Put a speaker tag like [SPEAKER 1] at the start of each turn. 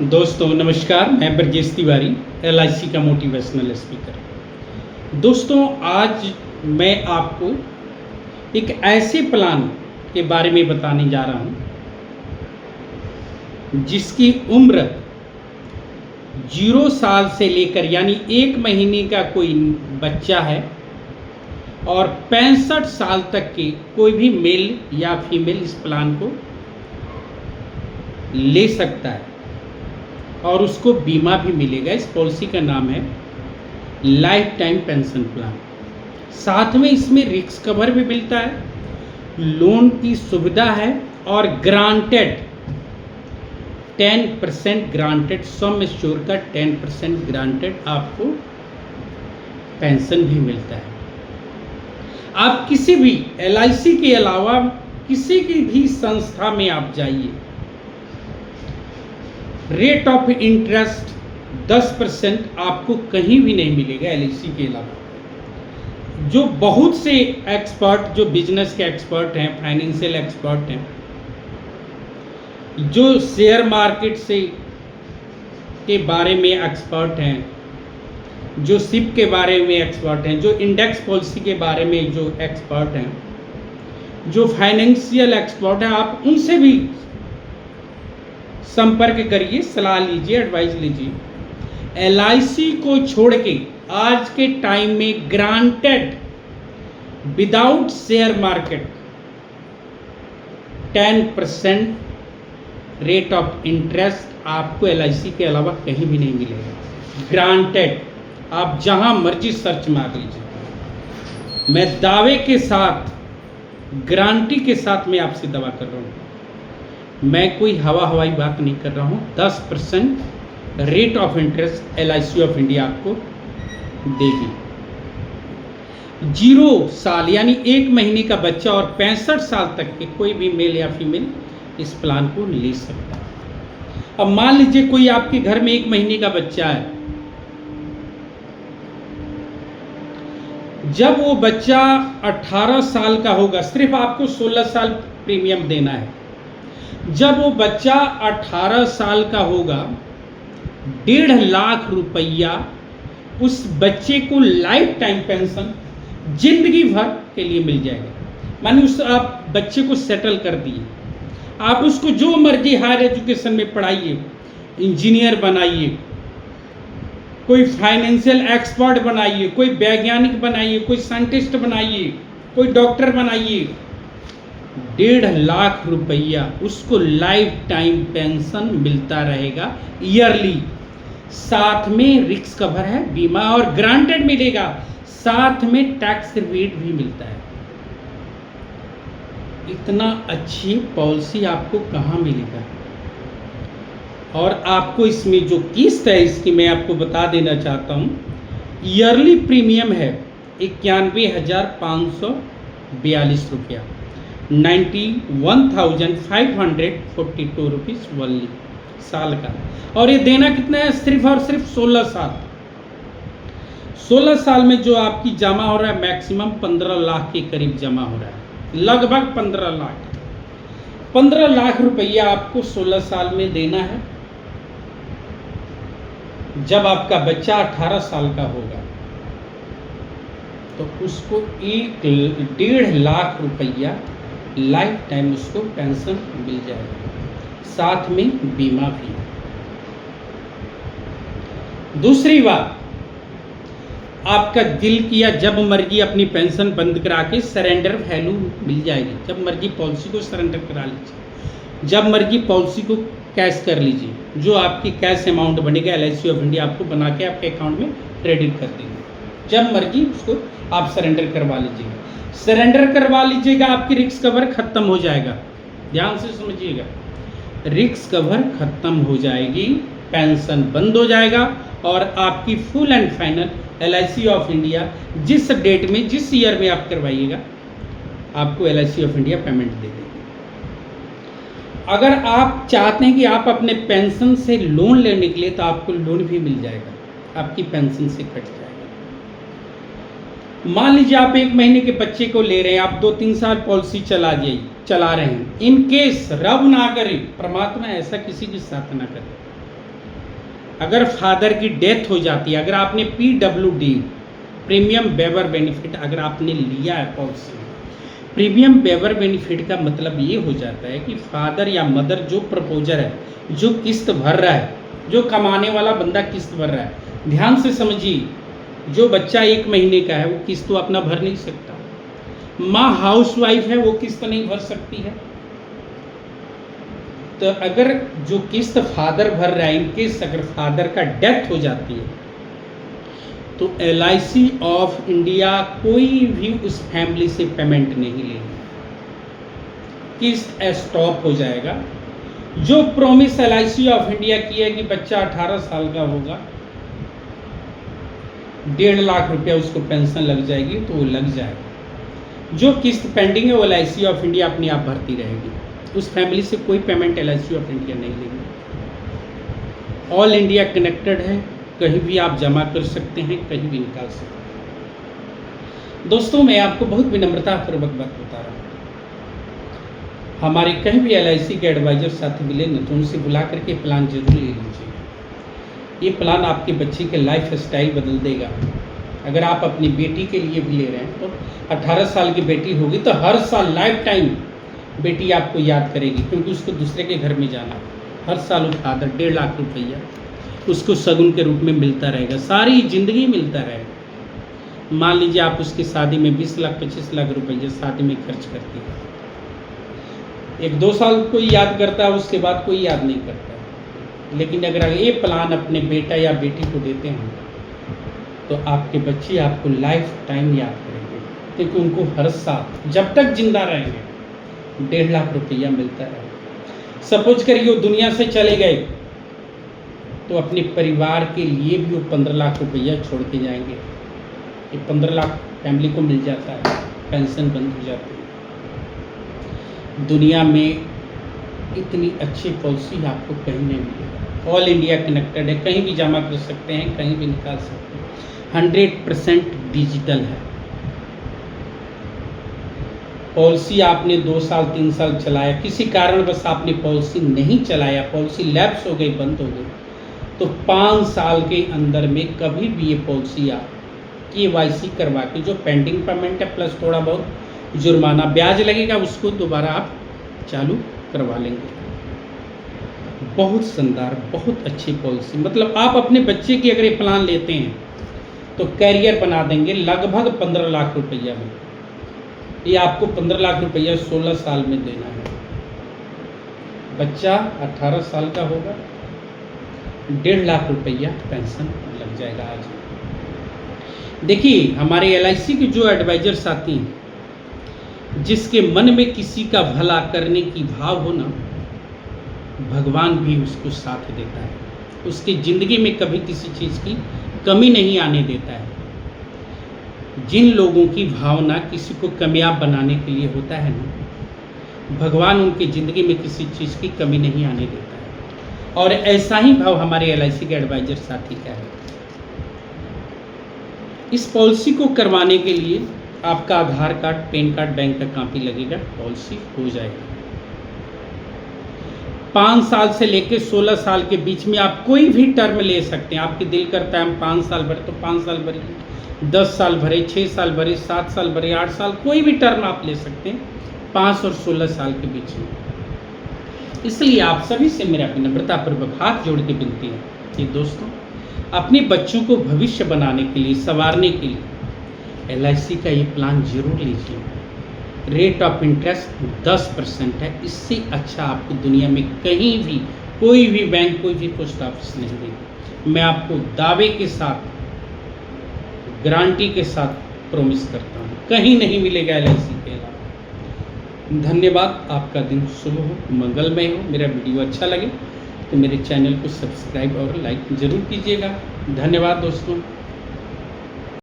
[SPEAKER 1] दोस्तों नमस्कार, मैं ब्रजेश तिवारी, LIC का मोटिवेशनल स्पीकर। दोस्तों आज मैं आपको एक ऐसे प्लान के बारे में बताने जा रहा हूं जिसकी उम्र 0 साल से लेकर यानी 1 महीने का कोई बच्चा है और 65 साल तक के कोई भी मेल या फीमेल इस प्लान को ले सकता है और उसको बीमा भी मिलेगा। इस पॉलिसी का नाम है लाइफ टाइम पेंशन प्लान। साथ में इसमें रिस्क कवर भी मिलता है, लोन की सुविधा है और ग्रांटेड 10% ग्रांटेड सम एश्योर का 10% ग्रांटेड आपको पेंशन भी मिलता है। आप किसी भी LIC के अलावा किसी की भी संस्था में आप जाइए, रेट ऑफ इंटरेस्ट 10% आपको कहीं भी नहीं मिलेगा LIC के अलावा। जो बहुत से एक्सपर्ट, जो बिजनेस के एक्सपर्ट हैं, फाइनेंशियल एक्सपर्ट हैं, जो शेयर मार्केट से के बारे में एक्सपर्ट हैं, जो सिप के बारे में एक्सपर्ट हैं, जो इंडेक्स पॉलिसी के बारे में जो एक्सपर्ट हैं, जो फाइनेंशियल एक्सपर्ट हैं, आप उनसे भी संपर्क करिए, सलाह लीजिए, एडवाइस लीजिए। LIC को छोड़ के आज के टाइम में granted without share market 10% rate of interest आपको LIC के अलावा कहीं भी नहीं मिलेगा। ग्रांटेड, आप जहां मर्जी सर्च मार लीजिए। मैं दावे के साथ, गारंटी के साथ मैं आपसे दावा कर रहा हूं, मैं कोई हवाई बात नहीं कर रहा हूँ। 10% rate of interest LIC of India आपको देगी। 0 साल यानी 1 महीने का बच्चा और 65 साल तक के कोई भी मेल या फीमेल इस प्लान को ले सकता है। अब मान लीजिए कोई आपके घर में 1 महीने का बच्चा है, जब वो बच्चा 18 साल का होगा, सिर्फ आपको 16 साल प्रीमियम देना है। जब वो बच्चा 18 साल का होगा, 1.5 लाख रुपया उस बच्चे को लाइफ टाइम पेंशन जिंदगी भर के लिए मिल जाएगा। मानिए उस आप बच्चे को सेटल कर दिए, आप उसको जो मर्जी हायर एजुकेशन में पढ़ाइए, इंजीनियर बनाइए, कोई फाइनेंशियल एक्सपर्ट बनाइए, कोई वैज्ञानिक बनाइए, कोई साइंटिस्ट बनाइए, कोई डॉक्टर बनाइए, 1.5 लाख रुपया उसको लाइफ टाइम पेंशन मिलता रहेगा ईयरली। साथ में रिस्क कवर है, बीमा और ग्रांटेड मिलेगा, साथ में टैक्स रिबेट भी मिलता है। इतना अच्छी पॉलिसी आपको कहाँ मिलेगा? और आपको इसमें जो किस्त है इसकी मैं आपको बता देना चाहता हूँ। ईयरली प्रीमियम है 91,542 रुपया, 91,542 रुपीज़ वनली साल का। और ये देना कितना है? सिर्फ और सिर्फ 16 साल। 16 साल में जो आपकी जमा हो रहा है, मैक्सिमम 15 लाख के करीब जमा हो रहा है, लगभग 15 लाख। 15 लाख रुपया आपको 16 साल में देना है। जब आपका बच्चा 18 साल का होगा तो उसको 1.5 लाख रुपया लाइफ टाइम उसको पेंशन मिल जाएगा, साथ में बीमा भी। दूसरी बात, आपका दिल किया जब मर्जी अपनी पेंशन बंद करा के सरेंडर वैल्यू मिल जाएगी। जब मर्जी पॉलिसी को सरेंडर करा लीजिए, जब मर्जी पॉलिसी को कैश कर लीजिए। जो आपकी कैश अमाउंट बनेगा LIC ऑफ इंडिया आपको बना के आपके अकाउंट में क्रेडिट कर देंगे। जब मर्जी उसको आप सरेंडर करवा लीजिएगा। सरेंडर करवा लीजिएगा, आपकी रिस्क कवर खत्म हो जाएगा। ध्यान से समझिएगा, रिस्क कवर खत्म हो जाएगी, पेंशन बंद हो जाएगा और आपकी full and final LIC of India जिस डेट में, जिस ईयर में आप करवाइएगा, आपको LIC ऑफ इंडिया पेमेंट दे देगी। अगर आप चाहते हैं कि आप अपने पेंशन से लोन लेने के लिए, तो आपको लोन भी मिल जाएगा, आपकी पेंशन से कट जाएगा। मान लीजिए आप 1 महीने के बच्चे को ले रहे हैं, आप 2-3 साल पॉलिसी चला रहे हैं। इन केस रब ना करे, परमात्मा ऐसा किसी के साथ ना करे, अगर फादर की डेथ हो जाती है, अगर आपने PWD प्रीमियम वेवर बेनिफिट अगर आपने लिया है पॉलिसी, प्रीमियम वेवर बेनिफिट का मतलब ये हो जाता है कि फादर या मदर जो प्रपोजर है, जो किस्त भर रहा है, जो कमाने वाला बंदा किस्त भर रहा है, ध्यान से समझिए, जो बच्चा 1 महीने का है वो किस्त तो अपना भर नहीं सकता, माँ हाउसवाइफ है वो किस्त नहीं भर सकती है। तो अगर जो किस्त फादर भर रहा है, इनकेस अगर फादर का डेथ हो जाती है तो LIC ऑफ इंडिया कोई भी उस फैमिली से पेमेंट नहीं लेगी, किस्त स्टॉप हो जाएगा। जो प्रॉमिस LIC ऑफ इंडिया की है कि बच्चा 18 साल का होगा, 1.5 लाख रुपया उसको पेंशन लग जाएगी, तो वो लग जाएगा। जो किस्त पेंडिंग है वो LIC ऑफ इंडिया अपनी आप भरती रहेगी, उस फैमिली से कोई पेमेंट LIC ऑफ इंडिया नहीं लेगी। ऑल इंडिया कनेक्टेड है, कहीं भी आप जमा कर सकते हैं, कहीं भी निकाल सकते हैं। दोस्तों, मैं आपको बहुत विनम्रतापूर्वक बात बता रहा हूँ, हमारे कहीं भी LIC के एडवाइजर साथी मिले न तो उनसे बुला करके प्लान जरूर ले लीजिए। ये प्लान आपके बच्चे के लाइफ स्टाइल बदल देगा। अगर आप अपनी बेटी के लिए भी ले रहे हैं तो 18 साल की बेटी होगी तो हर साल लाइफ टाइम बेटी आपको याद करेगी, क्योंकि उसको दूसरे के घर में जाना, हर साल वो फादर 1.5 लाख रुपया उसको शगुन के रूप में मिलता रहेगा, सारी जिंदगी मिलता रहेगा। मान लीजिए आप उसकी शादी में 20 लाख 25 लाख रुपये शादी में खर्च करती है, 1-2 साल कोई याद करता है, उसके बाद कोई याद नहीं करता। लेकिन अगर ये प्लान अपने बेटा या बेटी को देते हैं तो आपके बच्चे आपको लाइफ टाइम याद करेंगे, क्योंकि उनको हर साल जब तक जिंदा रहेंगे 1.5 लाख रुपया मिलता है। सपोज करिए वो दुनिया से चले गए तो अपने परिवार के लिए भी वो 15 लाख रुपया छोड़ के जाएंगे। ये 15 लाख फैमिली को मिल जाता है, पेंशन बंद हो जाती है। दुनिया में इतनी अच्छी पॉलिसी आपको कहीं नहीं मिलेगी। ऑल इंडिया कनेक्टेड है, कहीं भी जमा कर सकते हैं, कहीं भी निकाल सकते हैं, 100% डिजिटल है। पॉलिसी आपने 2 साल 3 साल चलाया, किसी कारणवश आपने पॉलिसी नहीं चलाया, पॉलिसी लैप्स हो गई, बंद हो गई, तो 5 साल के अंदर में कभी भी ये पॉलिसी आप KYC करवा के जो पेंडिंग पेमेंट है प्लस थोड़ा बहुत जुर्माना ब्याज लगेगा उसको दोबारा आप चालू करवा लेंगे। बहुत शानदार, बहुत अच्छी पॉलिसी। मतलब आप अपने बच्चे की अगर ये प्लान लेते हैं तो कैरियर बना देंगे लगभग 15 लाख रुपया में। ये आपको 15 लाख रुपया 16 साल में देना है। बच्चा 18 साल का होगा, 1.5 लाख रुपया पेंशन लग जाएगा। आज देखिए हमारे LIC के जो एडवाइजर साथी हैं, जिसके मन में किसी का भला करने की भाव हो ना, भगवान भी उसको साथ देता है, उसकी ज़िंदगी में कभी किसी चीज़ की कमी नहीं आने देता है। जिन लोगों की भावना किसी को कामयाब बनाने के लिए होता है ना, भगवान उनकी ज़िंदगी में किसी चीज़ की कमी नहीं आने देता है। और ऐसा ही भाव हमारे LIC के एडवाइजर साथी का है। इस पॉलिसी को करवाने के लिए आपका आधार कार्ड, पैन कार्ड, बैंक का कॉपी लगेगा, पॉलिसी हो जाएगी। 5 साल से लेकर 16 साल के बीच में आप कोई भी टर्म ले सकते हैं। आपके दिल करता है हम 5 साल भरे तो 5 साल भरे, 10 साल भरे, 6 साल भरे, 7 साल भरे, 8 साल, कोई भी टर्म आप ले सकते हैं 5 और 16 साल के बीच में। इसलिए आप सभी से मेरा विनम्रतापूर्वक हाथ जोड़ के विनती है कि दोस्तों, अपने बच्चों को भविष्य बनाने के लिए, संवारने के लिए LIC का ये प्लान जरूर लीजिए। रेट ऑफ इंटरेस्ट 10% है, इससे अच्छा आपको दुनिया में कहीं भी कोई भी बैंक, कोई भी पोस्ट ऑफिस नहीं देगी। मैं आपको दावे के साथ, गारंटी के साथ प्रॉमिस करता हूँ, कहीं नहीं मिलेगा LIC के अलावा। धन्यवाद। आपका दिन शुभ हो, मंगलमय हो। मेरा वीडियो अच्छा लगे तो मेरे चैनल को सब्सक्राइब और लाइक ज़रूर कीजिएगा। धन्यवाद दोस्तों।